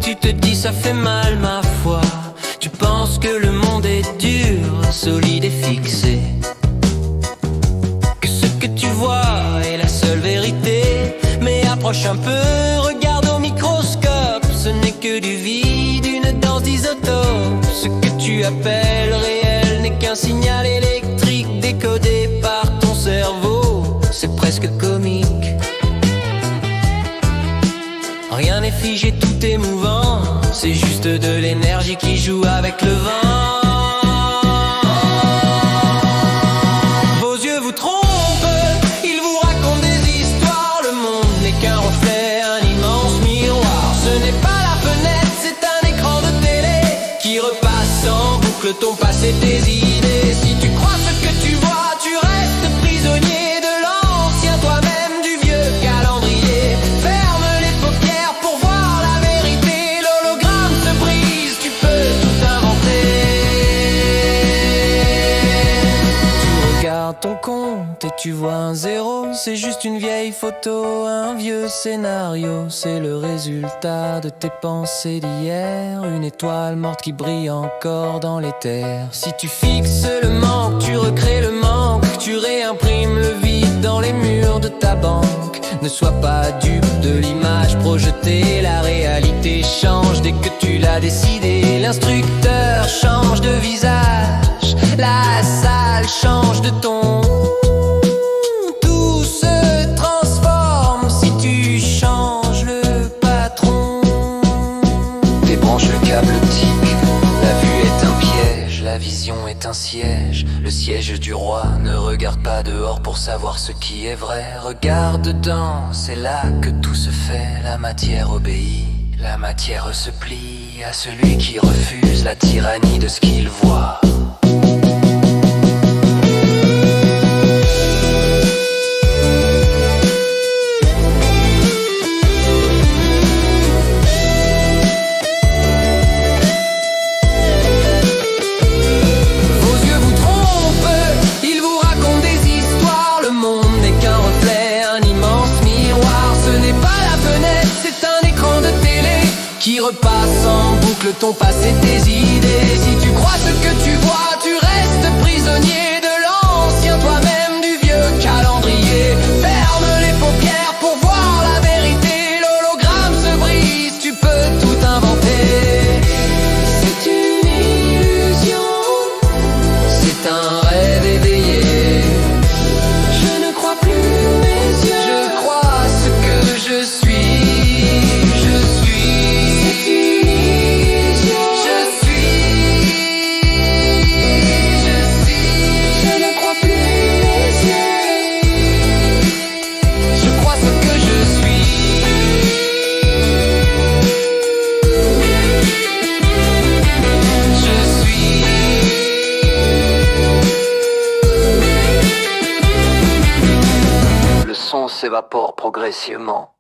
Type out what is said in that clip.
tu te dis ça fait mal ma foi. Tu penses que le monde est dur, solide et fixé, que ce que tu vois est la seule vérité. Mais approche un peu, regarde au microscope, ce n'est que du vide, une danse d'isotopes. Ce que tu appelles réel n'est qu'un signal électrique décodé par ton cerveau. C'est presque comique. Rien n'est figé, tout est mouvant, c'est juste de l'énergie qui joue avec le vent. Vos yeux vous trompent, ils vous racontent des histoires. Le monde n'est qu'un reflet, un immense miroir. Ce n'est pas la fenêtre, c'est un écran de télé qui repasse en boucle ton passé, tes idées. Si tu crois ce que tu vois, tu restes prisonnier de l'ancien toi-même, du vieux calendrier. Ferme les paupières pour voir la vérité. L'hologramme se brise, tu peux tout inventer. Tu regardes ton compte et tu vois un zéro. C'est juste une vieille photo, un vieux scénario. C'est le résultat de tes pensées d'hier. Une étoile morte qui brille encore dans l'éther. Si tu fixes le manque, tu recrées le manque. Tu réimprimes le vide dans les murs de ta banque. Ne sois pas dupe de l'image projetée. La réalité change dès que tu l'as décidé. L'instructeur change de visage, la salle change de ton. Tout se transforme si tu changes le patron. Débranche le câble optique, la vue est un piège, la vision est un siège. Le siège du roi, ne regarde pas dehors pour savoir ce qui est vrai. Regarde dedans, c'est là que tout se fait. La matière obéit, la matière se plie à celui qui refuse la tyrannie de ce qu'il voit. Qui repasse en boucle ton passé, tes idées. Si tu crois ce que tu vois, tu restes prisonnier de l'ancien toi-même, du vieux calendrier. Ferme les paupières pour voir la vérité. L'hologramme se brise, tu peux tout inventer. C'est une illusion, c'est un rêve éveillé. Je ne crois plus mes yeux, je crois ce que je suis. Le son s'évapore progressivement.